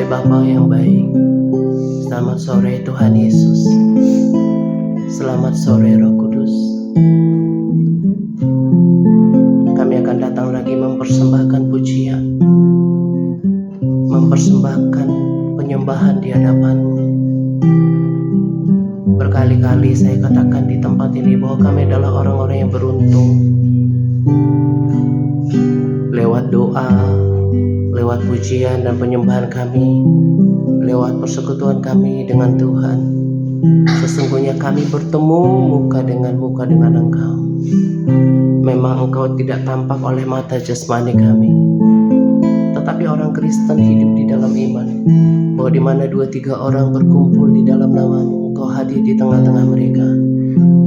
sore Bapa yang baik. Selamat sore Tuhan Yesus. Selamat sore Roh Kudus. Kami akan datang lagi mempersembahkan pujian, mempersembahkan penyembahan di hadapan-Mu. Berkali-kali saya katakan di tempat ini bahwa kami adalah orang-orang yang beruntung. Lewat doa, lewat pujian dan penyembahan kami, lewat persekutuan kami dengan Tuhan, sesungguhnya kami bertemu muka dengan Engkau. Memang Engkau tidak tampak oleh mata jasmani kami, tetapi orang Kristen hidup di dalam iman, bahwa di mana 2-3 orang berkumpul di dalam nama-Mu, Engkau hadir di tengah-tengah mereka.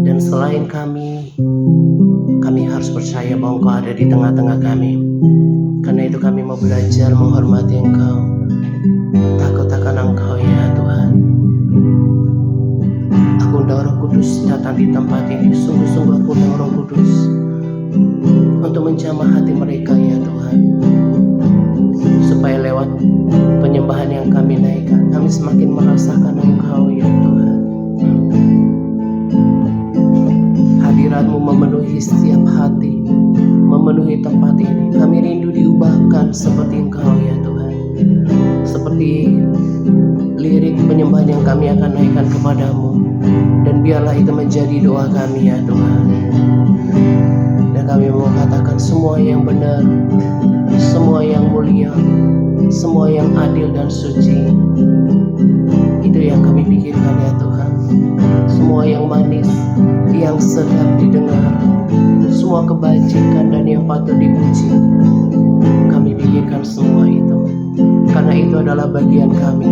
Dan selain kami harus percaya bahwa Engkau ada di tengah-tengah kami. Karena itu kami mau belajar menghormati Engkau, takut akan Engkau ya Tuhan. Aku undang Roh Kudus datang di tempat ini. Sungguh-sungguh aku undang Roh Kudus untuk menjamah hati mereka ya Tuhan, supaya lewat penyembahan yang kami naikkan, kami semakin merasakan Engkau ya Tuhan. Hadirat-Mu memenuhi setiap hati, memenuhi tempat ini. Kami rindu diubahkan seperti Engkau ya Tuhan, seperti lirik penyembahan yang kami akan naikkan kepadamu. Dan biarlah itu menjadi doa kami ya Tuhan. Dan kami mau katakan semua yang benar, semua yang mulia, semua yang adil dan suci, itu yang kami pikirkan ya Tuhan. Semua yang manis, yang sedap didengar, semua kebajikan dan yang patut dipuji, kami pikirkan semua itu, karena itu adalah bagian kami.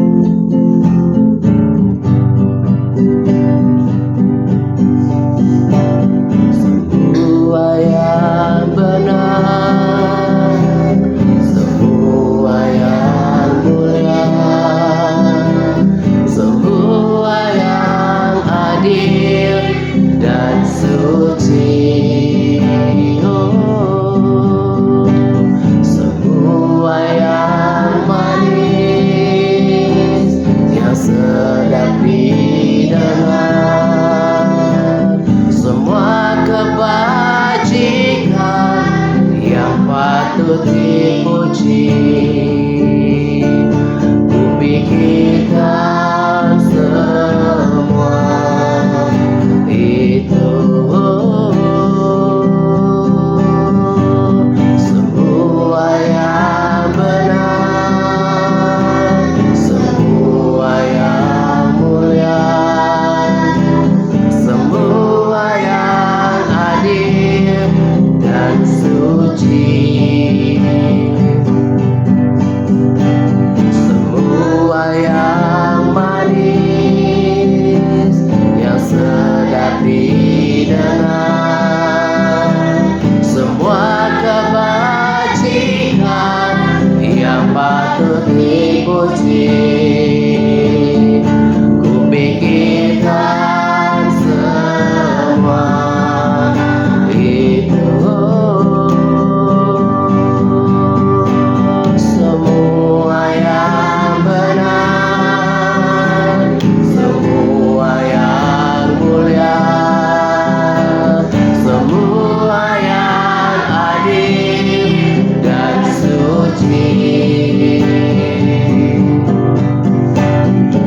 Semua yang benar, semua yang mulia, semua yang adil dan suci, semua yang manis, yang sedap didengar, semua kebajikan yang patut dipuji, ku pikirkan semua itu. Semua yang benar, semua yang mulia, semua yang adil dan suci, semua yang manis, yang sedap didengar, semua kebajikan yang patut dipuji, ku pikirkan semua itu. Semua yang benar, semua yang mulia, semua yang adil dan suci,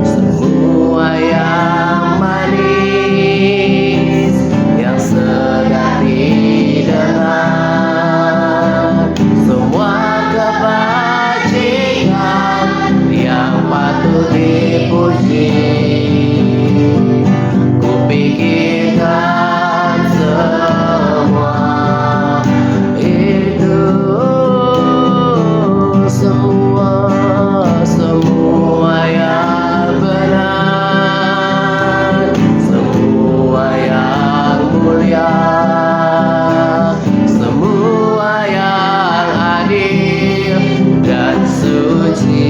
semua yang manis, yang sedap didengar, semua kebajikan yang patut dipuji, ku pikirkan semua itu. Semua yang benar, semua yang mulia, semua yang adil dan suci,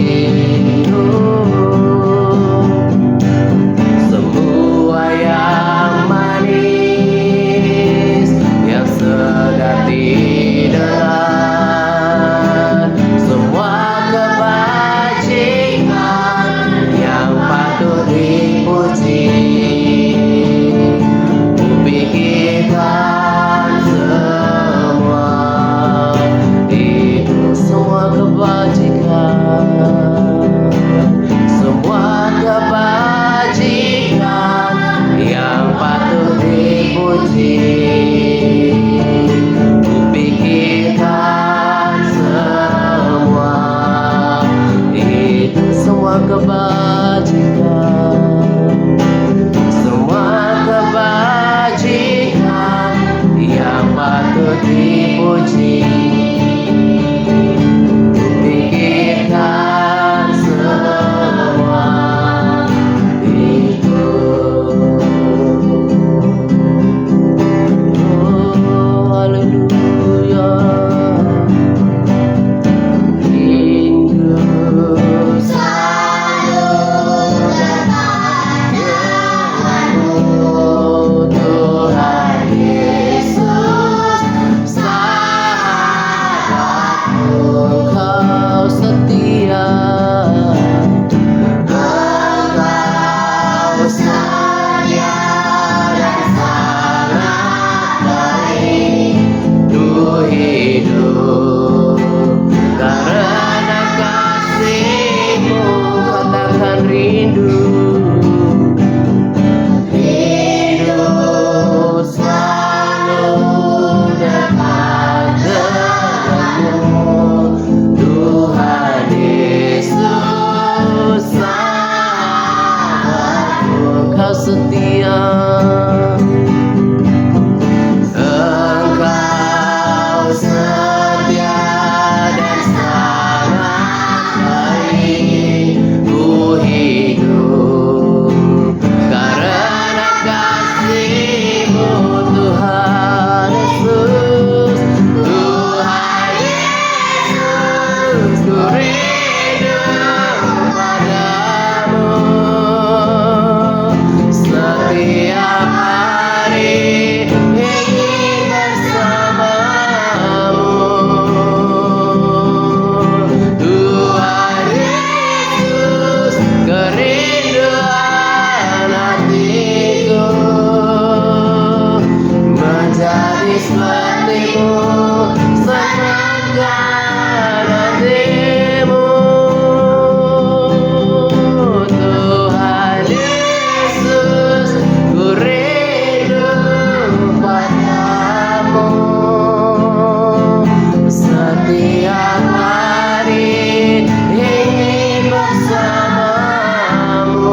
kebajikan, semua kebajikan yang patut dipuji. Pikirkan semua itu. Oh, haleluya. Rindu selalu dekat denganmu, Tuhan Yesus, sahabatku. Engkau setia, Engkau setia dan sangat baik untuk hidup. Karena kasih-Mu, katakan rindu. Rindu selalu dekat denganmu, Tuhan Yesus, sahabatku. Engkau setia, Engkau setia dan sangat baik ku hidup. Karena kasih-Mu, Tuhan Yesus, Tuhan Yesus, ku rindu padamu. Setiap hari ingin bersamamu, Tuhan Yesus, kerinduan hatiku menjadi seperti-Mu, senangkan hati-Mu, Tuhan Yesus, ku rindu padamu. Setiap hari ingin bersamamu,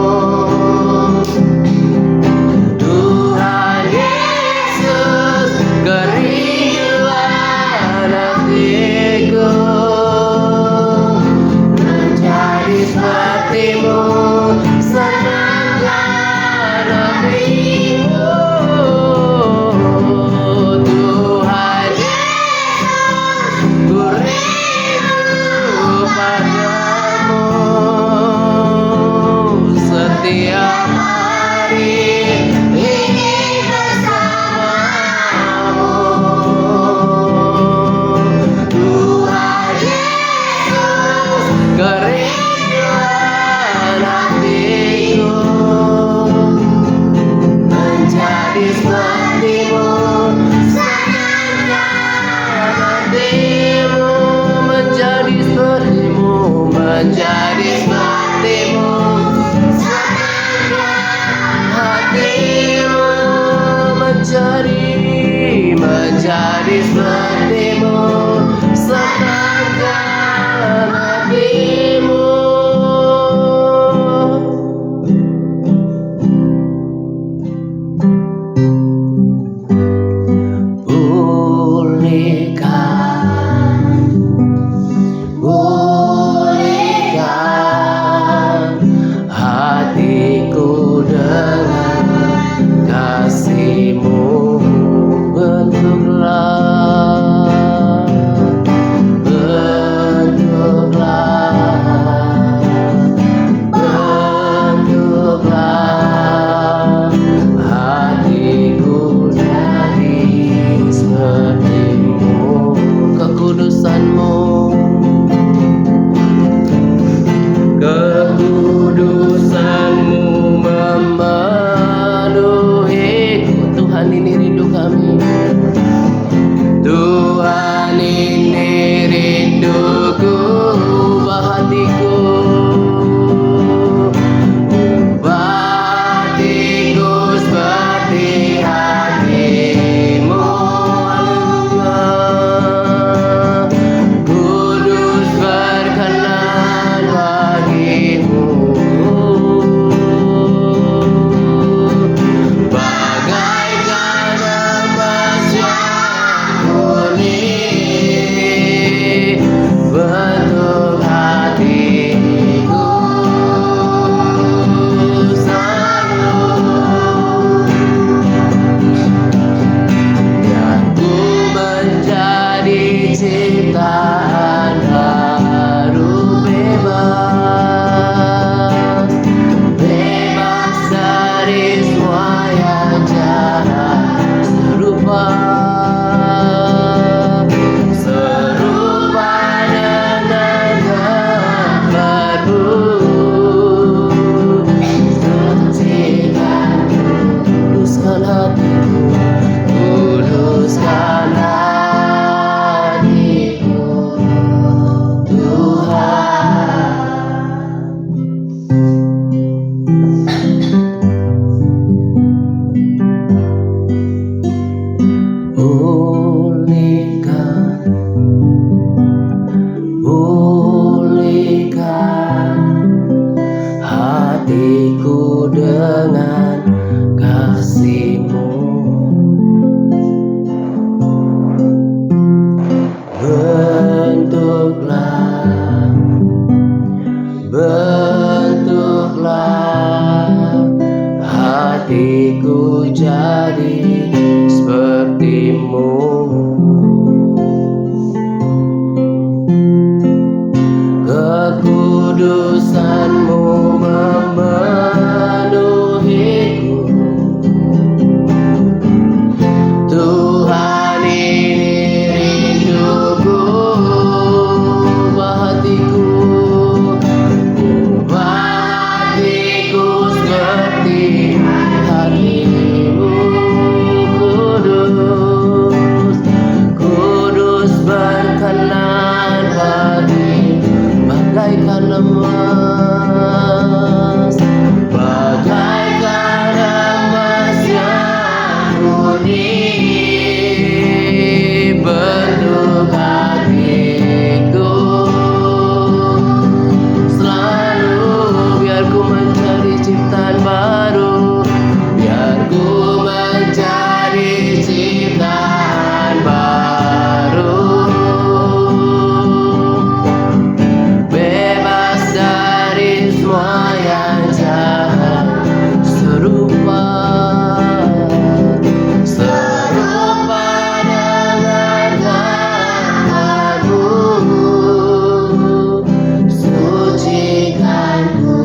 Tuhan Yesus, kerinduan hatiku menjadi seperti-Mu, senangkan hati-Mu, Tuhan Yesus, ku rindu padamu. Setiap hari ingin bersamamu, Tuhan Yesus, kerinduan hatiku menjadi seperti-Mu, senangkan hati-Mu, menjadi seperti-Mu, menjadi seperti-Mu, senangkan hati-Mu, menjadi seperti-Mu, senangkan hati-Mu. Pulihkan hatiku dengan kasih-Mu, bentuklah, bentuklah hatiku jadi seperti-Mu, kekudusan-Mu, kekudusan-Mu memenuhiku. Tuhan, ini rindu kami. Tuhan, ini rinduku, ubah hatiku, ubah hatiku seperti hati-Mu. Haleluya. Kudus berkenan bagimu. hatiku dengan kasih-Mu. Bentuklah hatiku jadi seperti-Mu. Kekudusan-Mu memenuhiku. Tuhan, ini rinduku, ubah hatiku, seperti hati-Mu. Kudus, kudus berkenan bagi bagaikan emas, bagaikan emas yang murni. Bentuk hatiku selalu, biar ku menjadi ciptaan baru, biar ku menjadi ciptaan baru. Bebas dari semua yang jahat, serupa dengan gambar-Mu. Sucikanku,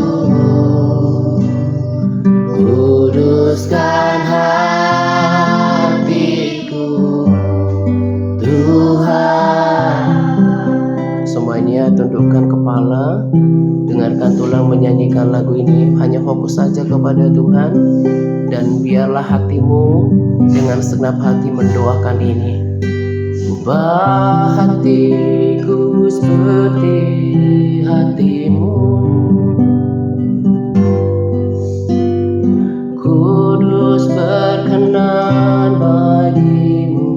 kuduskan hatiku, Tuhan. Semuanya tundukkan kepala, dengarkan tulang menyanyikan lagu ini. Hanya fokus saja kepada Tuhan, dan biarlah hatimu dengan segenap hati mendoakan ini. Ubah hatiku seperti hati-Mu. Kudus berkenan bagi-Mu,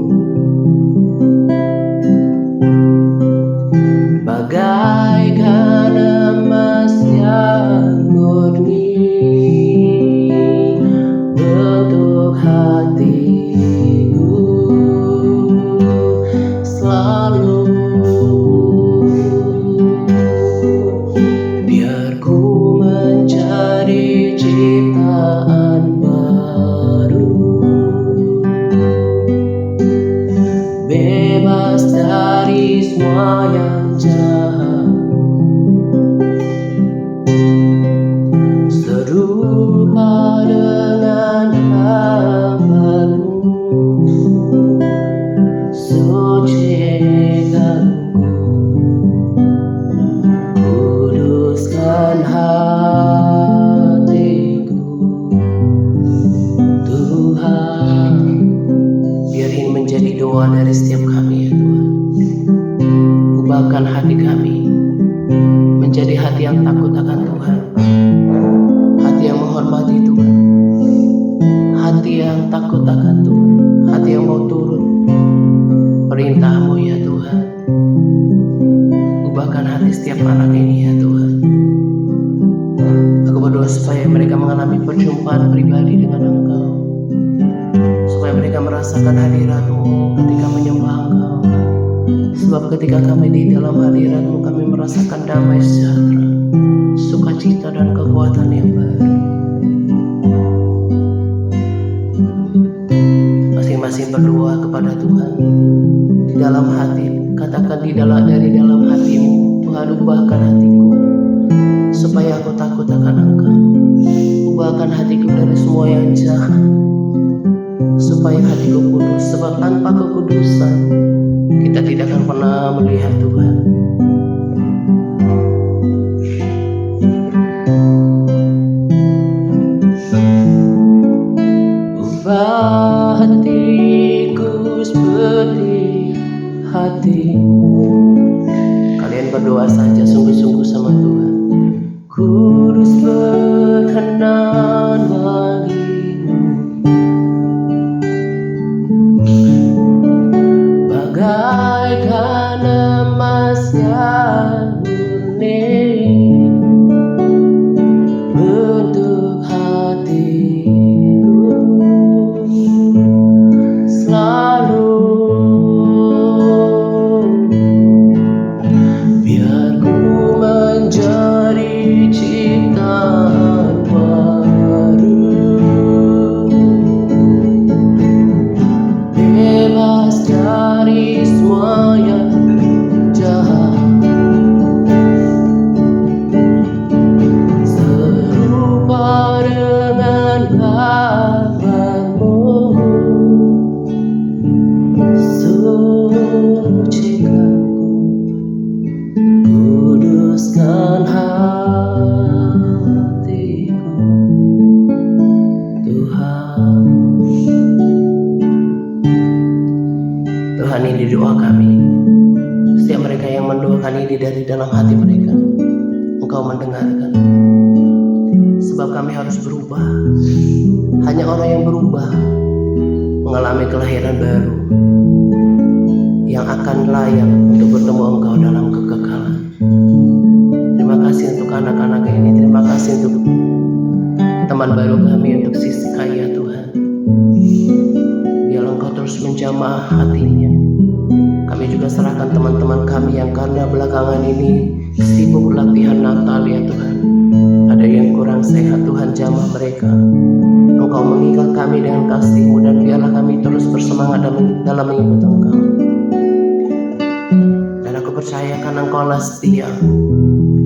bagaikan emas yang murni. Bentuk hatiku selalu, biar ku menjadi ciptaan baru, bebas dari semua yang jahat, serupa dengan gambar-Mu. Sucikanku, kuduskan hatiku, Tuhan. Biar ini menjadi doa dari setiap kami, ya Tuhan. Ubahkan hati kami menjadi hati yang takut akan Tuhan, hati yang menghormati Tuhan, hati yang takut akan Tuhan, hati yang mau turut perintah-Mu, ya Tuhan. Ubahkan hati setiap anak ini, ya Tuhan. Aku berdoa supaya mereka mengalami perjumpaan pribadi dengan Engkau, supaya mereka merasakan hadirat-Mu ketika menyembah Engkau. Sebab ketika kami di dalam hadirat-Mu, kami merasakan damai sejahtera, sukacita dan kekuatan yang baru. Masing-masing berdoa kepada Tuhan di dalam hati. Katakan dari dalam hatimu, Tuhan, ubahkan hatiku supaya aku takut akan Engkau. Ubahkan hatiku dari semua yang jahat, supaya hatiku kudus. Sebab tanpa kekudusan kita tidak akan pernah melihat Tuhan. Ubah hatiku seperti hati-Mu. Kalian berdoa saja sungguh-sungguh sama Tuhan. Kudus berkenan bagi-Mu, bagaikan emas yang murni. menjadi doa kami. Setiap mereka yang mendoakan ini dari dalam hati mereka, Engkau mendengarkan. Sebab kami harus berubah. Hanya orang yang berubah mengalami kelahiran baru yang akan layak untuk bertemu Engkau dalam kekekalan. Terima kasih untuk anak-anak ini. Terima kasih untuk teman baru kami, untuk Siska ya Tuhan. Biarlah Engkau terus menjamah hatinya. Kami juga serahkan teman-teman kami yang karena belakangan ini sibuk latihan Natal ya Tuhan. Ada yang kurang sehat, Tuhan jamah mereka. Engkau mengikat kami dengan kasih-Mu, dan biarlah kami terus bersemangat dalam mengikut Engkau. Dan aku percaya karena Engkau setia.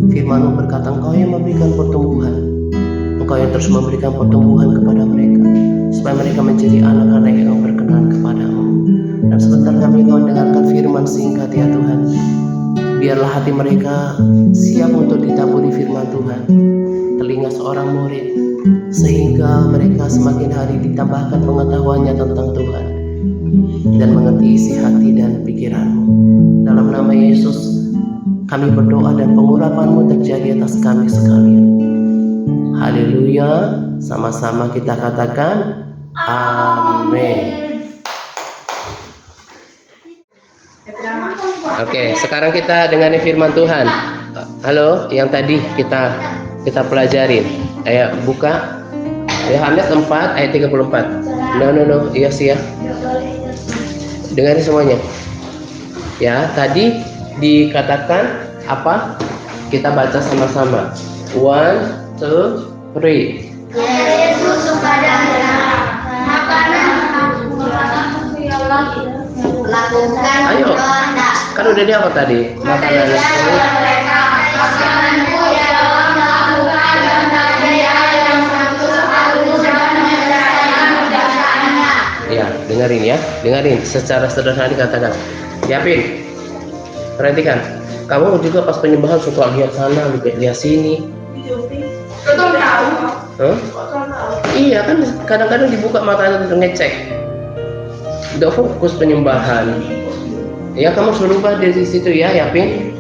Firman-Mu berkata Engkau yang memberikan pertumbuhan. Engkau yang terus memberikan pertumbuhan kepada mereka, supaya mereka menjadi anak-anak yang berkenan kepada-Mu. Dan sebentar kami akan mendengarkan firman singkat ya Tuhan. Biarlah hati mereka siap untuk ditaburi firman Tuhan, telinga seorang murid, sehingga mereka semakin hari ditambahkan pengetahuannya tentang Tuhan dan mengerti isi hati dan pikiran-Mu. Dalam nama Yesus kami berdoa dan pengurapan-Mu terjadi atas kami sekalian. Haleluya. Sama-sama kita katakan amin. Oke, sekarang kita dengar firman Tuhan. Halo, yang tadi kita pelajarin. Ayo buka Yohanes 4 ayat 34. No. Iya sih ya. Dengarin semuanya. Ya, tadi dikatakan apa? Kita baca sama-sama. 1, 2, 3. Yesus kepadanya, makanan aku lakukan kehendak. Kan udah diapa tadi? Makanan mereka, makananku ialah melakukan kehendak Dia yang satu-satu dan menyelesaikan pekerjaannya. Ya, dengerin secara sederhana dikatakan. Yapin, perhatikan. Kamu juga pas penyembahan suka lihat sana, lihat sini. Betul tahu. Iya kan, kadang-kadang dibuka matanya untuk ngecek. Udah fokus penyembahan. Ya kamu harus berubah dari situ ya, Yapin.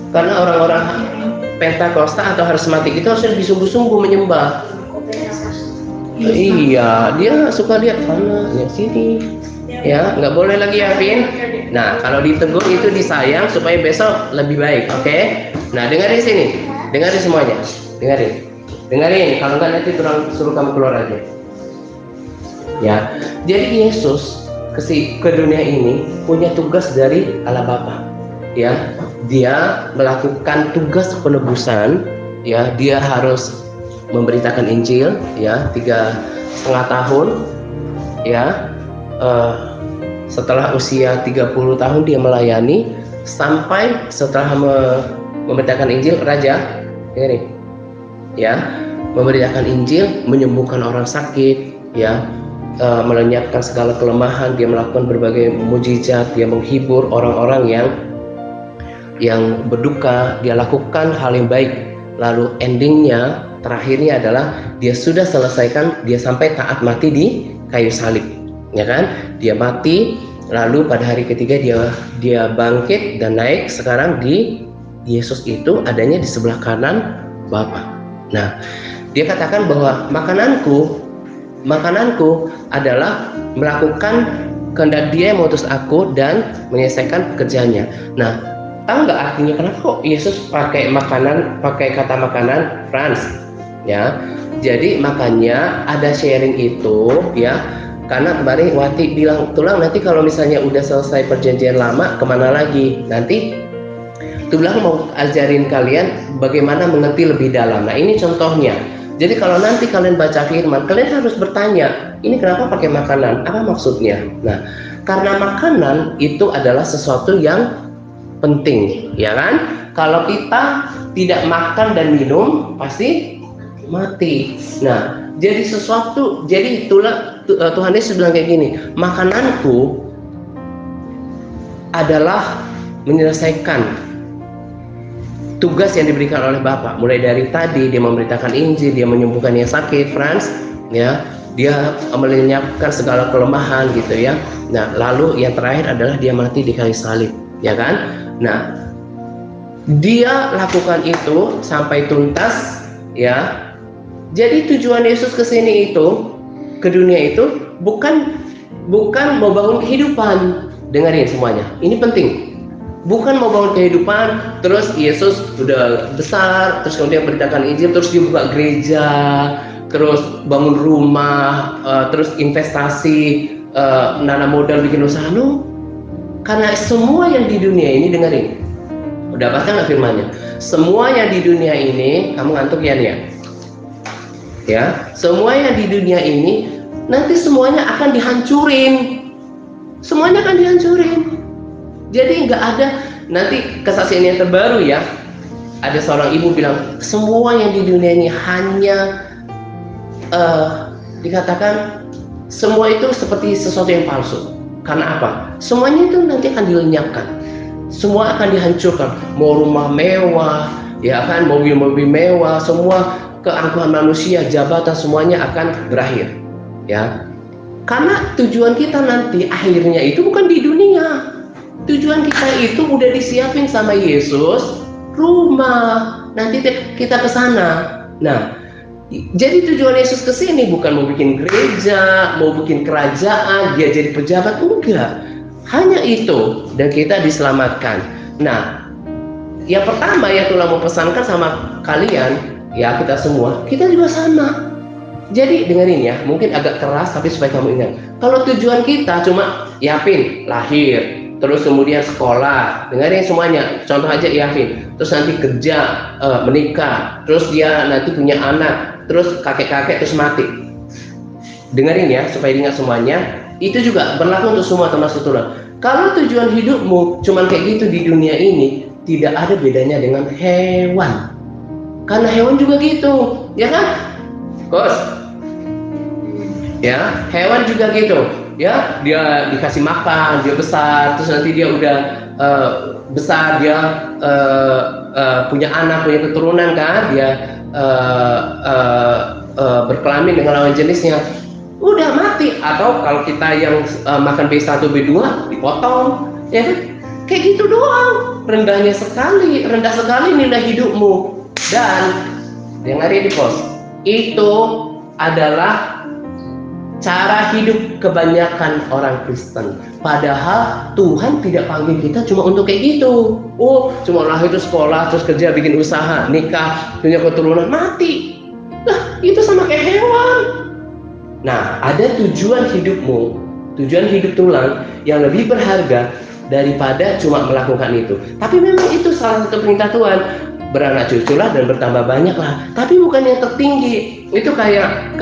Karena orang-orang Pentakosta atau Harismatik itu harusnya lebih sungguh-sungguh menyembah. Iya, dia suka lihat sana, lihat sini. Ya, nggak boleh lagi Yapin. Nah, kalau ditegur itu disayang supaya besok lebih baik, oke? Nah, dengarin sini, dengarin semuanya, dengarin. Kalau nggak nanti suruh kamu keluar aja. Ya, jadi Yesus ke dunia ini punya tugas dari Allah Bapa. Ya, dia melakukan tugas penebusan. Ya, dia harus memberitakan Injil. Ya, 3,5 tahun. Ya, setelah usia 30 tahun dia melayani sampai setelah memberitakan Injil raja. Ini, ya, memberitakan Injil, menyembuhkan orang sakit. Ya. Melenyapkan segala kelemahan, dia melakukan berbagai mujizat, dia menghibur orang-orang yang berduka, dia lakukan hal yang baik. Lalu endingnya, terakhirnya adalah dia sudah selesaikan, dia sampai taat mati di kayu salib, ya kan? Dia mati, lalu pada hari ketiga dia bangkit dan naik. Sekarang di Yesus itu adanya di sebelah kanan Bapa. Nah, dia katakan bahwa makananku adalah melakukan kehendak Dia yang mengutus aku dan menyelesaikan pekerjaannya. Nah, tahu nggak artinya kenapa kok Yesus pakai kata makanan, Frans? Ya, jadi makanya ada sharing itu, ya. Karena kemarin Wati bilang, tulang nanti kalau misalnya udah selesai perjanjian lama kemana lagi? Nanti tulang mau ajarin kalian bagaimana mengerti lebih dalam. Nah, ini contohnya. Jadi kalau nanti kalian baca firman, kalian harus bertanya, ini kenapa pakai makanan? Apa maksudnya? Nah, karena makanan itu adalah sesuatu yang penting, ya kan? Kalau kita tidak makan dan minum, pasti mati. Nah, jadi itulah Tuhan Yesus bilang kayak gini, makananku adalah menyelesaikan tugas yang diberikan oleh Bapa. Mulai dari tadi dia memberitakan Injil, dia menyembuhkan yang sakit, Frans, ya. dia melenyapkan segala kelemahan gitu ya. Nah, lalu yang terakhir adalah dia mati di kayu salib, ya kan? Nah, dia lakukan itu sampai tuntas, ya. Jadi tujuan Yesus ke sini itu, ke dunia itu bukan mau bangun kehidupan. Dengerin semuanya, ini penting. Bukan mau bangun kehidupan, terus Yesus udah besar, terus kemudian beritakan Injil, terus dia buka gereja, terus bangun rumah, terus investasi, nanam modal bikin usaha. No. Karena semua yang di dunia ini, dengerin, udah baca nggak firmannya? Semua yang di dunia ini, kamu ngantuk ya Nia? Ya, semua yang di dunia ini nanti semuanya akan dihancurin. Semuanya akan dihancurin. Jadi nggak ada, nanti kesaksian yang terbaru ya, ada seorang ibu bilang, semua yang di dunia ini hanya dikatakan semua itu seperti sesuatu yang palsu. Karena apa? Semuanya itu nanti akan dilenyapkan. Semua akan dihancurkan. Mau rumah mewah, ya kan, mobil-mobil mewah, semua keangkuhan manusia, jabatan, semuanya akan berakhir. Ya. Karena tujuan kita nanti akhirnya itu bukan di dunia. Tujuan kita itu udah disiapin sama Yesus, rumah. Nanti kita ke sana. Nah, jadi tujuan Yesus ke sini bukan mau bikin gereja, mau bikin kerajaan, dia jadi pejabat, enggak. Hanya itu dan kita diselamatkan. Nah, yang pertama yang Tuhan mau pesankan sama kalian, ya kita semua, kita juga sama. Jadi dengerin ya, mungkin agak keras tapi supaya kamu ingat. Kalau tujuan kita cuma Yapin lahir, terus kemudian sekolah, dengerin semuanya. Contoh aja Yapin, terus nanti kerja, menikah, terus dia nanti punya anak, terus kakek-kakek terus mati. Dengerin ya, supaya ingat semuanya. Itu juga berlaku untuk semua termasuk Tuhan. Kalau tujuan hidupmu cuma kayak gitu di dunia ini, tidak ada bedanya dengan hewan. Karena hewan juga gitu, ya kan? Kos. Ya, hewan juga gitu. Ya, dia dikasih makan, dia besar, terus nanti dia udah besar, dia punya anak, punya keturunan kan, dia berkelamin dengan lawan jenisnya, udah mati. Atau kalau kita yang makan B1, B2 dipotong, ya kan? Kayak gitu doang. Rendah sekali nilai hidupmu. Dan dengerin di pos, itu adalah cara hidup kebanyakan orang Kristen. Padahal Tuhan tidak panggil kita cuma untuk kayak gitu. Oh, cuma lahir itu sekolah, terus kerja, bikin usaha, nikah, punya keturunan, mati. Lah, itu sama kayak hewan. Nah, ada tujuan hidupmu, tujuan hidup Tuhan yang lebih berharga daripada cuma melakukan itu. Tapi memang itu salah satu perintah Tuhan. Beranak cuculah dan bertambah banyaklah, tapi bukan yang tertinggi. Itu kayak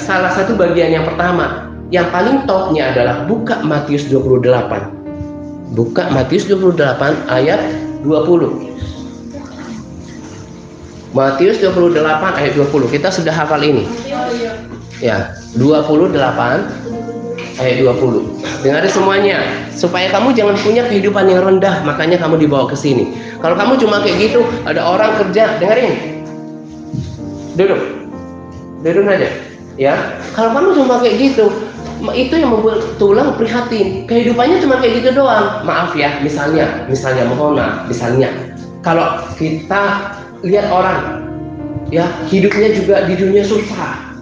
salah satu bagian yang pertama. Yang paling topnya adalah buka Matius 28. Buka Matius 28 ayat 20. Matius 28 ayat 20. Kita sudah hafal ini. Ya, 28 ayat 20. Dengarin semuanya, supaya kamu jangan punya kehidupan yang rendah, makanya kamu dibawa ke sini. Kalau kamu cuma kayak gitu, ada orang kerja, dengerin. Duduk aja. Ya, kalau kamu cuma kayak gitu, itu yang membuat Tuhan prihatin. Kehidupannya cuma kayak gitu doang. Maaf ya, misalnya mohon maaf, misalnya kalau kita lihat orang, ya hidupnya juga di dunia susah.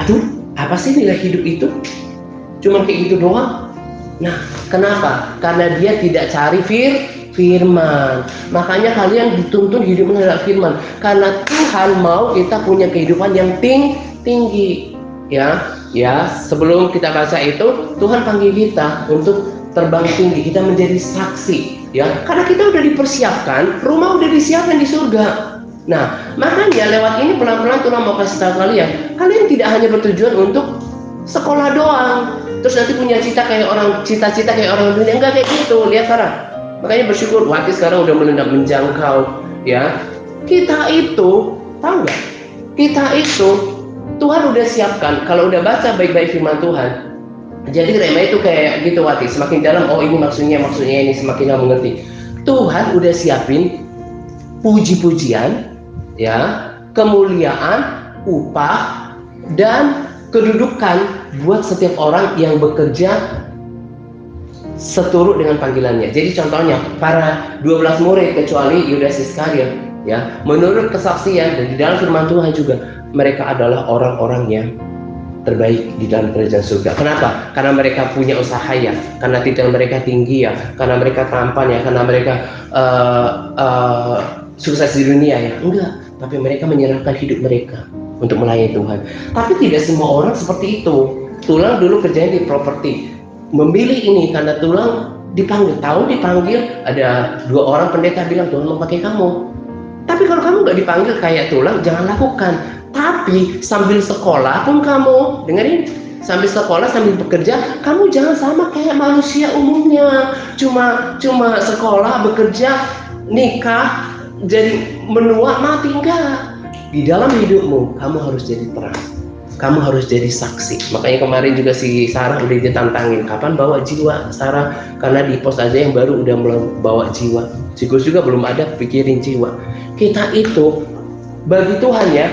Aduh, apa sih nilai hidup itu? Cuma kayak gitu doang. Nah, kenapa? Karena dia tidak cari firman. Makanya kalian dituntun hidup mengenal firman. Karena Tuhan mau kita punya kehidupan yang tinggi. Ya, sebelum kita baca itu, Tuhan panggil kita untuk terbang tinggi. Kita menjadi saksi. Ya, karena kita udah dipersiapkan, rumah udah disiapkan di surga. Nah, makanya lewat ini pelan-pelan Tuhan mau kasih tahu kalian tidak hanya bertujuan untuk sekolah doang, terus nanti punya cita-cita kayak orang dunia, enggak kayak gitu. Lihat sekarang, makanya bersyukur Wati sekarang udah menjangkau. Ya, kita itu tahu nggak? Kita itu Tuhan udah siapkan. Kalau udah baca baik-baik firman Tuhan, jadi rema itu kayak gitu Wati. Semakin dalam, oh ini maksudnya ini, semakin kamu mengerti. Tuhan udah siapin puji-pujian, ya, kemuliaan, upah, dan kedudukan buat setiap orang yang bekerja seturut dengan panggilannya. Jadi contohnya para 12 murid kecuali Yudas Iskariot, ya, menurut kesaksian dan di dalam firman Tuhan juga mereka adalah orang-orang yang terbaik di dalam kerajaan surga. Kenapa? Karena mereka punya usaha ya, karena titel mereka tinggi ya, karena mereka tampan ya, karena mereka sukses di dunia ya. Enggak, tapi mereka menyerahkan hidup mereka untuk melayani Tuhan. Tapi tidak semua orang seperti itu. Tulang dulu kerjanya di properti, memilih ini karena Tulang dipanggil, ada 2 orang pendeta bilang Tuhan mau pakai kamu. Tapi kalau kamu nggak dipanggil kayak Tulang, jangan lakukan. Tapi sambil sekolah pun kamu, dengerin, sambil sekolah, sambil bekerja, kamu jangan sama kayak manusia umumnya. Cuma sekolah, bekerja, nikah, jadi menua, mati. Enggak. Di dalam hidupmu, kamu harus jadi terang. Kamu harus jadi saksi. Makanya kemarin juga si Sarah udah ditantangin, kapan bawa jiwa Sarah? Karena di post aja yang baru udah bawa jiwa. Si Gus juga belum ada pikirin jiwa. Kita itu bagi Tuhan ya,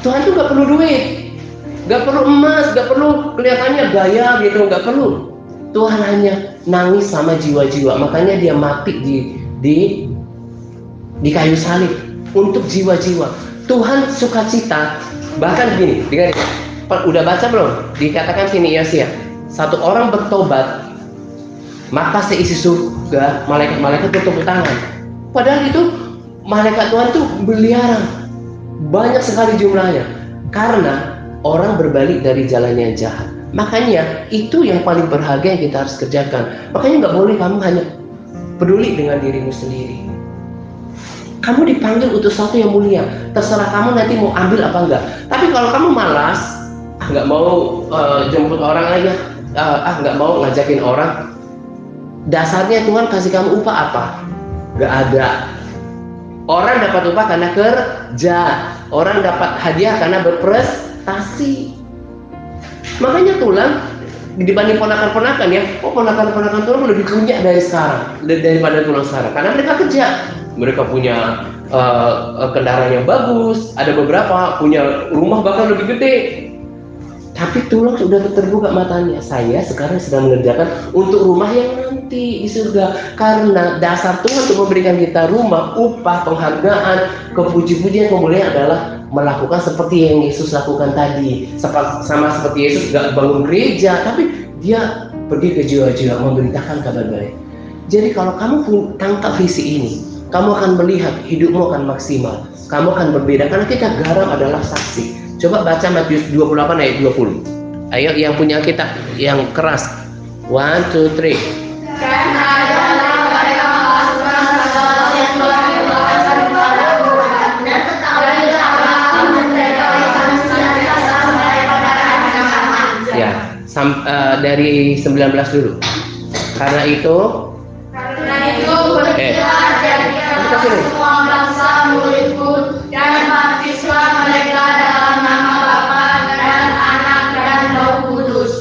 Tuhan tuh gak perlu duit, gak perlu emas, gak perlu kelihatannya gaya gitu, gak perlu. Tuhan hanya nangis sama jiwa-jiwa. Makanya dia mati di kayu salib untuk jiwa-jiwa. Tuhan sukacita. Bahkan gini, dengar, udah baca belum? Dikatakan sini Yosua, 1 orang bertobat, maka seisi surga malaikat-malaikat bertepuk tangan. Padahal itu malaikat Tuhan tuh berliaran, banyak sekali jumlahnya, karena orang berbalik dari jalannya yang jahat. Makanya itu yang paling berharga yang kita harus kerjakan. Makanya nggak boleh kamu hanya peduli dengan dirimu sendiri. Kamu dipanggil untuk sesuatu yang mulia. Terserah kamu nanti mau ambil apa enggak. Tapi kalau kamu malas, nggak mau jemput orang lagi, nggak mau ngajakin orang, dasarnya Tuhan kasih kamu upah apa? Nggak ada. Orang dapat upah karena kerja. Orang dapat hadiah karena berprestasi. Makanya Tulang dibanding ponakan-ponakan ya, ponakan-ponakan Tulang lebih punya daripada Tulang sekarang. Karena mereka kerja. Mereka punya kendaraan yang bagus, ada beberapa punya rumah bahkan lebih gede. Tapi Tulang sudah terbuka matanya. Saya sekarang sedang mengerjakan untuk rumah yang nanti di surga. Karena dasar Tuhan untuk memberikan kita rumah, upah, penghargaan, kepuji-pujian, kemuliaan adalah melakukan seperti yang Yesus lakukan tadi. Sama seperti Yesus gak bangun gereja, tapi dia pergi ke jiwa-jiwa memberitakan kabar baik. Jadi kalau kamu tangkap visi ini, kamu akan melihat hidupmu akan maksimal. Kamu akan berbeda karena kita garam adalah saksi. Coba baca Matius 28 ayat 20. Ayo yang punya kitab yang keras. 1, 2, 3. Dan adalah mereka memasukkan segala yang telah diberikan kepadaku, dan ketahuilah bahwa mereka akan senantiasa sampai pada hari kiamat. Ya, dari 19 dulu. Karena itu pergilah jadikanlah semua bangsa muridku, dan baptislah mereka dalam nama Bapa dan Anak dan Roh Kudus.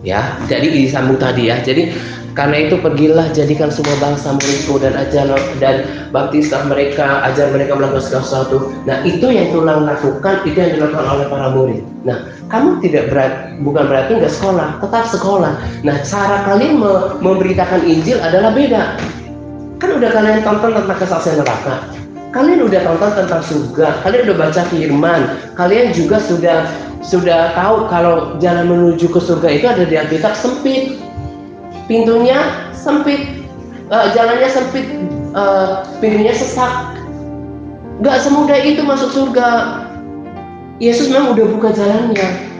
Ya, jadi disambung tadi ya. Jadi karena itu pergilah jadikan semua bangsa muridku dan baptislah mereka, ajar mereka melakukan segala sesuatu. Nah, itu yang Tulang lakukan, itu yang dilakukan oleh para murid. Nah, kamu bukan berarti nggak sekolah, tetap sekolah. Nah, cara kalian memberitakan Injil adalah beda. Kan udah kalian tonton tentang kesaksian neraka, kalian udah tonton tentang surga, kalian udah baca firman, kalian juga sudah tahu kalau jalan menuju ke surga itu ada di Alkitab, sempit, pintunya sempit, jalannya sempit, pintunya sesak. Gak semudah itu masuk surga. Yesus memang udah buka jalannya.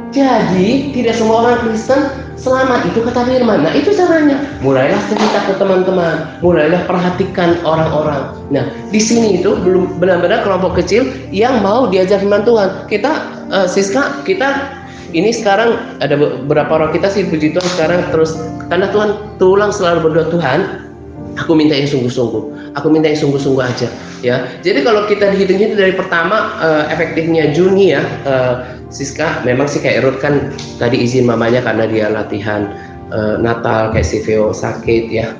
Jadi tidak semua orang Kristen selamat, itu kata firman. Nah, itu caranya. Mulailah cerita ke teman-teman, mulailah perhatikan orang-orang. Nah, di sini itu belum benar-benar kelompok kecil yang mau diajar firman Tuhan. Kita Siska, kita ini sekarang ada beberapa orang kita sih, puji Tuhan sekarang terus, karena Tulang selalu berdoa, Tuhan, aku minta yang sungguh-sungguh, aku minta yang sungguh-sungguh aja, ya. Jadi kalau kita dihitung itu dari pertama efektifnya Juni ya, Siska, memang sih kayak Ruth kan tadi izin mamanya karena dia latihan Natal, kayak si Veo sakit ya,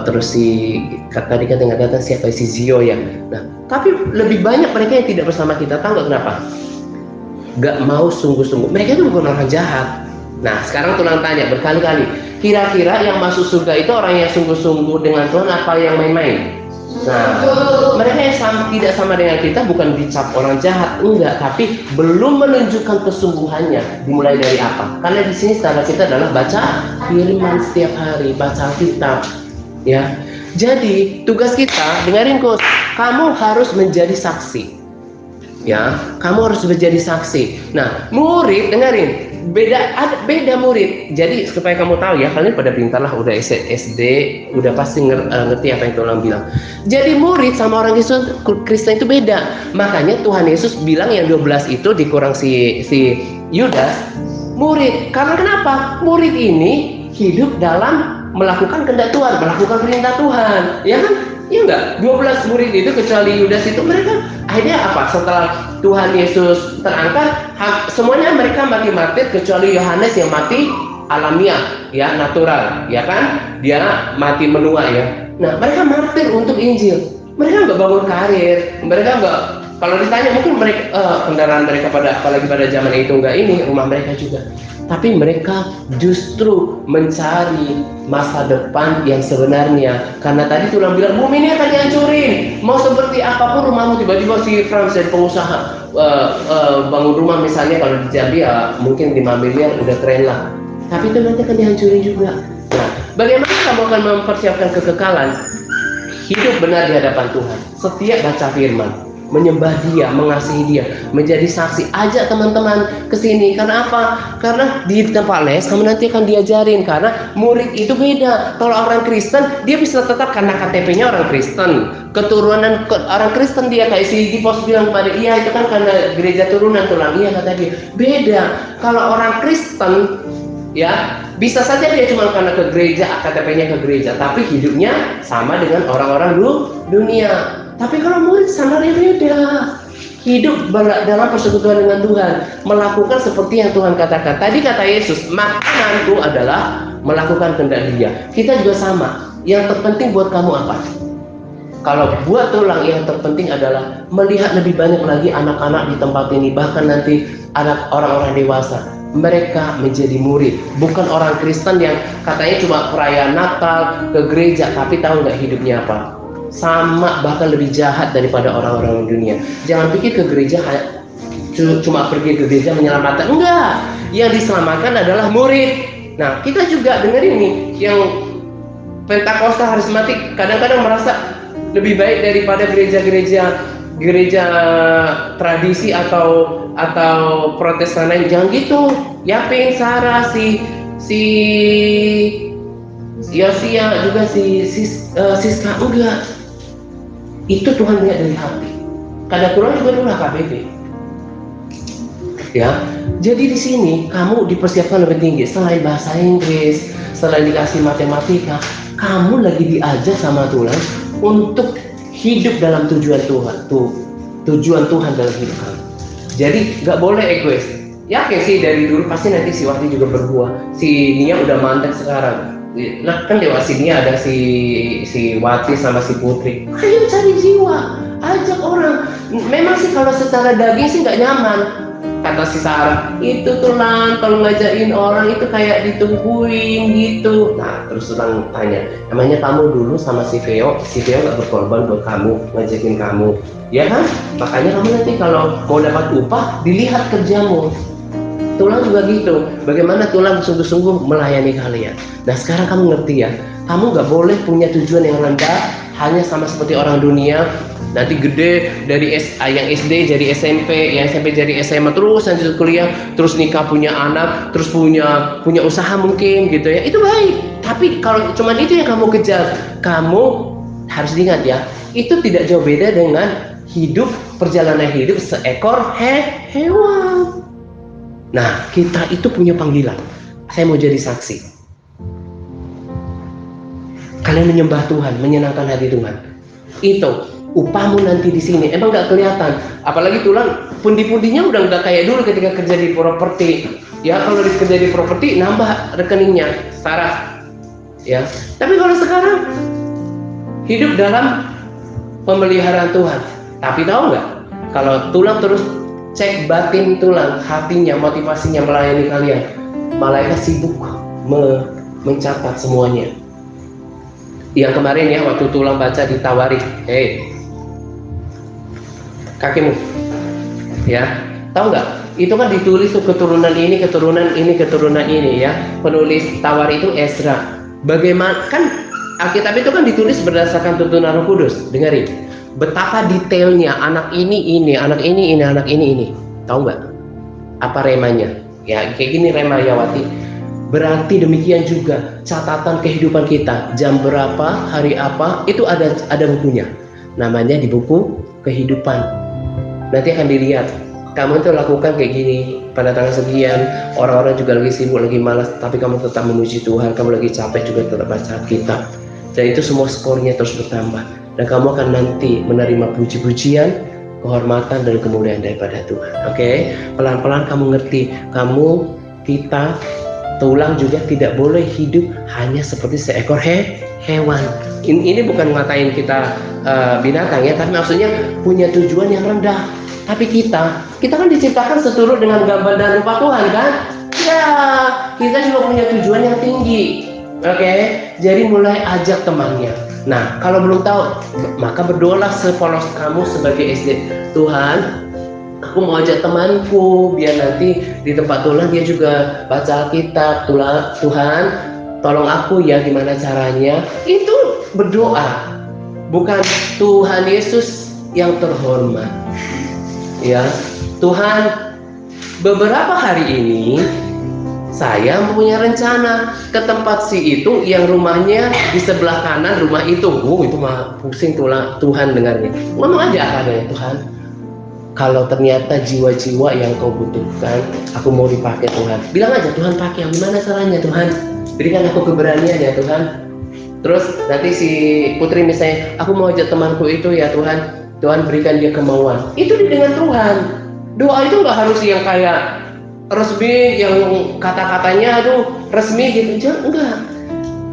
terus si tadi kan datang siapa, si Zio ya. Nah, tapi lebih banyak mereka yang tidak bersama kita, tahu nggak kenapa? gak mau sungguh-sungguh. Mereka itu bukan orang jahat. Nah sekarang Tulang tanya berkali-kali, kira-kira yang masuk surga itu orang yang sungguh-sungguh dengan Tuhan apa yang main-main? Nah, mereka yang tidak sama dengan kita bukan dicap orang jahat, enggak, tapi belum menunjukkan kesungguhannya. Dimulai dari apa? Karena di sini standar kita adalah baca firman setiap hari, baca Alkitab, ya. Jadi tugas kita, dengerin Kus, kamu harus menjadi saksi, ya. Kamu harus menjadi saksi. Nah, murid, dengerin. Beda murid. Jadi supaya kamu tahu ya, kalian pada pintar lah, udah SD, udah pasti ngerti apa yang Tuhan bilang. Jadi murid sama orang Kristen itu beda. Makanya Tuhan Yesus bilang yang 12 itu dikurang si Yudas murid. Karena kenapa? Murid ini hidup dalam melakukan kehendak Tuhan, melakukan perintah Tuhan, ya kan? Iya enggak? 12 murid itu kecuali Yudas itu mereka akhirnya apa? Setelah Tuhan Yesus terangkat, semuanya mereka mati martir kecuali Yohanes yang mati alamiah, ya, natural, ya kan? Dia mati menua, ya. Nah, mereka martir untuk Injil. Mereka nggak bangun karir, mereka nggak. Kalau ditanya mungkin mereka kendaraan mereka apalagi pada zaman itu nggak ini, rumah mereka juga. Tapi mereka justru mencari masa depan yang sebenarnya. Karena tadi Tulang bilang bumi ini akan dihancurin. Mau seperti apapun rumahmu, tiba-tiba si Frans dari pengusaha bangun rumah misalnya kalau di Jambi ya mungkin 5 miliar udah keren lah. Tapi itu nanti akan dihancurin juga. Nah, bagaimana kamu akan mempersiapkan kekekalan? Hidup benar di hadapan Tuhan. Setiap baca firman, menyembah Dia, mengasihi Dia, menjadi saksi. Ajak teman-teman ke sini. Karena apa? Karena di tempat les kamu nanti akan diajarin. Karena murid itu beda. Kalau orang Kristen dia bisa tetap karena KTP-nya orang Kristen, keturunan orang Kristen dia, kayak si Dipos bilang kepada iya itu kan karena gereja turunan Tulang. Iya kata dia. Beda. Kalau orang Kristen ya bisa saja dia cuma karena ke gereja, KTP-nya ke gereja, tapi hidupnya sama dengan orang-orang dunia. Tapi kalau murid sama dia beda, hidup dalam persekutuan dengan Tuhan, melakukan seperti yang Tuhan katakan. Tadi kata Yesus, makananku adalah melakukan kehendak Dia. Kita juga sama. Yang terpenting buat kamu apa? Kalau buat Tulang yang terpenting adalah melihat lebih banyak lagi anak-anak di tempat ini, bahkan nanti anak orang-orang dewasa. Mereka menjadi murid, bukan orang Kristen yang katanya cuma perayaan Natal ke gereja, tapi tahu nggak hidupnya apa? Sama, bahkan lebih jahat daripada orang-orang dunia. Jangan pikir ke gereja cuma pergi ke gereja menyelamatkan, enggak. Yang diselamatkan adalah murid. Nah, kita juga dengar ini yang Pentakosta Harismatik kadang-kadang merasa lebih baik daripada gereja tradisi atau Protestan lain. Jangan gitu. Yapin, Sarah, si Yosia juga si Siska, enggak. Itu Tuhan lihat dari hati. Karena Tuhan juga dulu HKBP. Ya. Jadi di sini kamu dipersiapkan lebih tinggi. Selain bahasa Inggris, selain dikasih matematika, kamu lagi diajak sama Tuhan untuk hidup dalam tujuan Tuhan. Tujuan Tuhan dalam hidup kamu. Jadi nggak boleh egois. Yakin sih dari dulu pasti nanti si Wati juga berbuah. Si Nia udah mantek sekarang. Nah kan lewat sini ada si Wati sama si Putri. Ayo cari jiwa, ajak orang. Memang sih kalau secara daging sih nggak nyaman. Kata si Sarah, itu Tulang kalau ngajakin orang itu kayak ditungguin gitu. Nah terus Tulang tanya, emangnya kamu dulu sama si Veo nggak berkorban buat kamu, ngajakin kamu, ya kan? Makanya kamu nanti kalau mau dapat upah, dilihat kerjamu. Tulang juga gitu, bagaimana Tulang sungguh-sungguh melayani kalian. Nah sekarang kamu ngerti ya, kamu nggak boleh punya tujuan yang rendah, hanya sama seperti orang dunia. Nanti gede dari yang SD jadi SMP, yang SMP jadi SMA, terus lanjut kuliah, terus nikah, punya anak, terus punya usaha mungkin gitu ya. Itu baik. Tapi kalau cuma itu yang kamu kejar, kamu harus ingat ya, itu tidak jauh beda dengan perjalanan hidup seekor hewan. Nah, kita itu punya panggilan. Saya mau jadi saksi. Kalian menyembah Tuhan, menyenangkan hati Tuhan. Itu upahmu nanti di sini. Emang nggak kelihatan. Apalagi Tulang pundi-pundinya udah nggak kayak dulu ketika kerja di properti. Ya kalau kerja di properti nambah rekeningnya, Sarah. Ya. Tapi kalau sekarang hidup dalam pemeliharaan Tuhan. Tapi tahu nggak? Kalau Tulang terus cek batin tulang, hatinya, motivasinya melayani kalian. Malaikat sibuk mencatat semuanya. Yang kemarin ya, waktu tulang baca ditawari, kakimu, ya, tahu nggak? Itu kan ditulis tuh keturunan ini, keturunan ini, keturunan ini ya. Penulis tawar itu Ezra. Bagaimana kan Alkitab itu kan ditulis berdasarkan tuntunan Roh Kudus. Dengerin, betapa detailnya anak ini, anak ini, anak ini. Tahu nggak? Apa remanya? Ya kayak gini rema Yawati. Berarti demikian juga catatan kehidupan kita. Jam berapa, hari apa, itu ada bukunya. Namanya di buku kehidupan. Nanti akan dilihat. Kamu itu lakukan kayak gini pada tanggal sekian, orang-orang juga lagi sibuk, lagi malas, tapi kamu tetap memuji Tuhan, kamu lagi capek juga tetap baca Alkitab. Dan itu semua skornya terus bertambah. Dan kamu akan nanti menerima puji-pujian, kehormatan dan kemuliaan daripada Tuhan. Oke? Pelan-pelan kamu ngerti, kita tulang juga tidak boleh hidup hanya seperti seekor hewan. Ini bukan ngatain kita binatang ya, tapi maksudnya punya tujuan yang rendah. Tapi kita kan diciptakan seturut dengan gambar dan rupa Tuhan kan? Ya, kita juga punya tujuan yang tinggi. Oke, jadi mulai ajak temannya. Nah, kalau belum tahu, maka berdoalah sepolos kamu sebagai SD. Tuhan, aku mau ajak temanku biar nanti di tempat tulang dia juga baca Alkitab. Tuhan, tolong aku ya, gimana caranya? Itu berdoa, bukan Tuhan Yesus yang terhormat. Ya, Tuhan, beberapa hari ini saya punya rencana ke tempat si itu yang rumahnya di sebelah kanan rumah itu. Itu mah pusing Tuhan dengarnya. Ngomong aja apa adanya, Tuhan. Kalau ternyata jiwa-jiwa yang kau butuhkan, aku mau dipakai Tuhan. Bilang aja, Tuhan pakai. Gimana caranya Tuhan? Berikan aku keberanian ya Tuhan. Terus nanti si Putri misalnya, aku mau ajak temanku itu ya Tuhan. Tuhan berikan dia kemauan. Itu dengan Tuhan. Doa itu nggak harus yang kayak resmi, yang kata-katanya aduh resmi gitu. Enggak.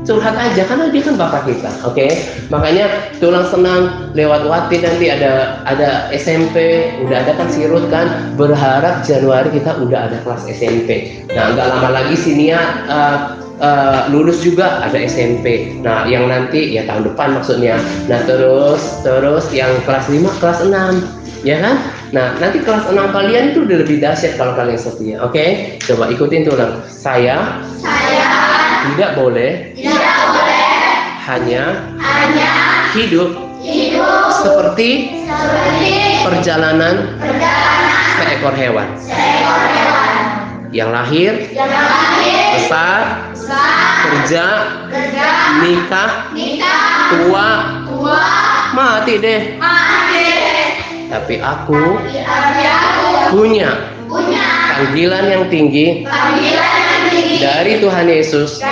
Curhat aja karena dia kan Bapak kita. Oke? Makanya tulang senang lewat Wati nanti ada SMP, udah ada kan Sirut kan. Berharap Januari kita udah ada kelas SMP. Nah, nggak lama lagi Sinia lulus juga ada SMP. Nah, yang nanti ya tahun depan maksudnya. Nah, terus yang kelas 5, kelas 6, ya kan? Nah, nanti kelas 6 kalian itu udah lebih dahsyat kalau kalian setia. Oke? Coba ikutin tulang. Saya tidak boleh hanya hidup seperti perjalanan seekor hewan. Yang lahir, besar, kerja, nikah, tua, mati deh. Tapi aku punya panggilan yang tinggi dari Tuhan Yesus.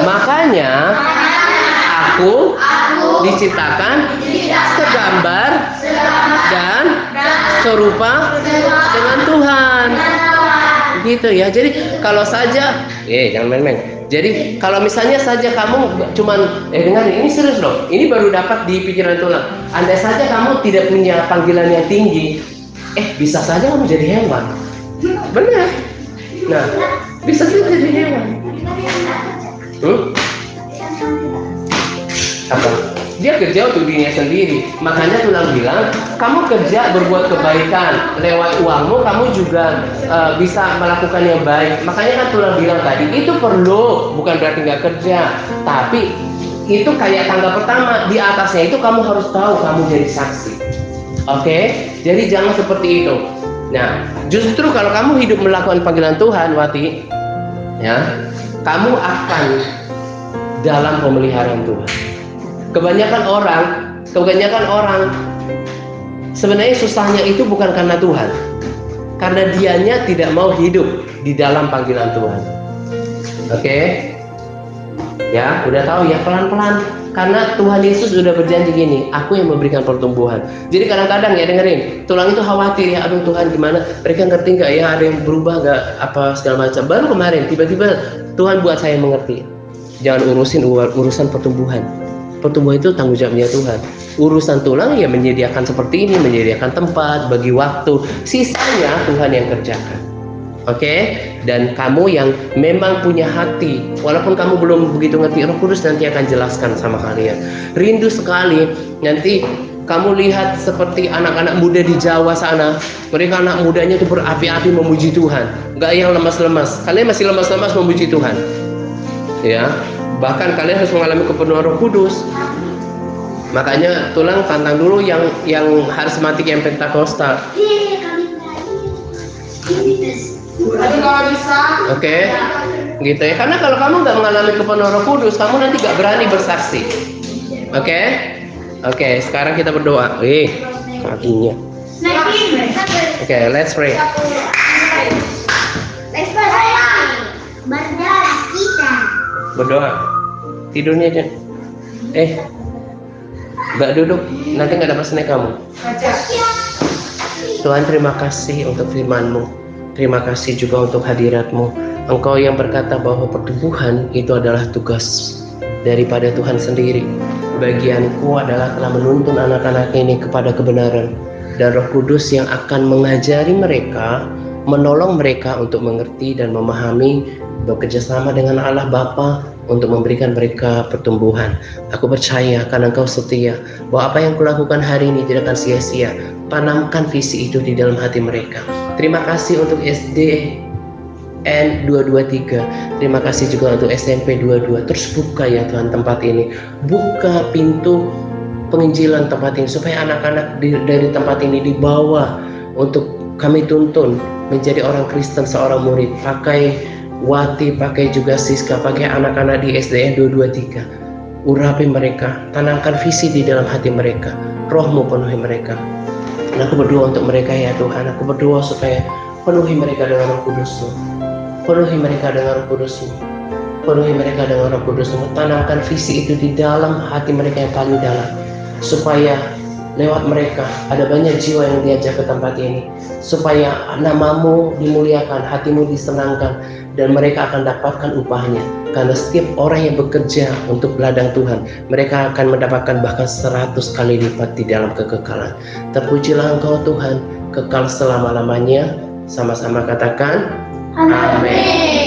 Makanya aku diciptakan segambar dan serupa dengan Tuhan. Gitu ya. Jadi kalau saja jangan main-main. Jadi kalau misalnya saja kamu cuman dengar ini serius loh. Ini baru dapat di pikiran tulang. Andai saja kamu tidak punya panggilan yang tinggi, bisa saja kamu jadi hewan. Benar. Nah, bisa saja jadi hewan. Apa? Dia kerja untuk dirinya sendiri. Makanya tulang bilang, kamu kerja berbuat kebaikan, lewat uangmu kamu juga bisa melakukan yang baik. Makanya kan tulang bilang tadi, itu perlu, bukan berarti nggak kerja, tapi itu kayak tangga pertama. Di atasnya itu kamu harus tahu kamu jadi saksi. Oke? Jadi jangan seperti itu. Nah, justru kalau kamu hidup melakukan panggilan Tuhan, Wati, ya, kamu akan dalam pemeliharaan Tuhan. Kebanyakan orang sebenarnya susahnya itu bukan karena Tuhan, karena dianya tidak mau hidup di dalam panggilan Tuhan. Oke? Ya, udah tahu ya, pelan-pelan. Karena Tuhan Yesus sudah berjanji gini, aku yang memberikan pertumbuhan. Jadi kadang-kadang ya dengerin, tulang itu khawatir ya, aduh Tuhan gimana? Mereka ngerti nggak ya, ada yang berubah nggak, apa segala macam. Baru kemarin tiba-tiba Tuhan buat saya mengerti. Jangan urusan pertumbuhan. pertumbuhan itu tanggung jawabnya Tuhan. Urusan tulang ya menyediakan seperti ini, menyediakan tempat, bagi waktu. Sisanya Tuhan yang kerjakan. Oke, dan kamu yang memang punya hati, walaupun kamu belum begitu ngerti, Roh Kudus nanti akan jelaskan sama kalian. Rindu sekali nanti kamu lihat seperti anak-anak muda di Jawa sana, mereka anak mudanya itu berapi-api memuji Tuhan, nggak yang lemas-lemas. Kalian masih lemas-lemas memuji Tuhan, ya. Bahkan kalian harus mengalami kepenuhan Roh Kudus. Makanya tulang tantang dulu yang harismatik, yang Pentakosta. Aduh, kalau bisa. Oke, gitu ya. Karena kalau kamu nggak mengalami kepenuhan Roh Kudus, kamu nanti nggak berani bersaksi. Oke, sekarang kita berdoa. Kakinya. Oke, let's pray. Berdoa. Tidurnya aja. Nggak duduk, nanti nggak dapat snack kamu. Tuhan, terima kasih untuk firman-Mu. Terima kasih juga untuk hadirat-Mu. Engkau yang berkata bahwa pertumbuhan itu adalah tugas daripada Tuhan sendiri. Bagianku adalah telah menuntun anak-anak ini kepada kebenaran, dan Roh Kudus yang akan mengajari mereka, menolong mereka untuk mengerti dan memahami, bekerjasama dengan Allah Bapa untuk memberikan mereka pertumbuhan. Aku percaya karena Engkau setia bahwa apa yang kulakukan hari ini tidak akan sia-sia. Tanamkan visi itu di dalam hati mereka. Terima kasih untuk SDN 223. Terima kasih juga untuk SMP 22. Terus buka ya Tuhan tempat ini. Buka pintu penginjilan tempat ini supaya anak-anak dari tempat ini dibawa untuk kami tuntun menjadi orang Kristen, seorang murid. Pakai Wati, pakai juga Siska, pakai anak-anak di SDN 223. Urapi mereka, tanamkan visi di dalam hati mereka. Roh-Mu penuhi mereka. Dan aku berdoa untuk mereka ya Tuhan. Aku berdoa supaya penuhi mereka dengan Roh Kudus-Mu. Penuhi mereka dengan Roh Kudus-Mu. Penuhi mereka dengan Roh Kudus-Mu. Tanamkan visi itu di dalam hati mereka yang paling dalam, supaya lewat mereka ada banyak jiwa yang diajak ke tempat ini, supaya nama-Mu dimuliakan, hati-Mu disenangkan, dan mereka akan dapatkan upahnya. Karena setiap orang yang bekerja untuk ladang Tuhan, mereka akan mendapatkan bahkan 100 kali lipat di dalam kekekalan. Terpujilah Engkau Tuhan, kekal selama-lamanya. Sama-sama katakan, amin.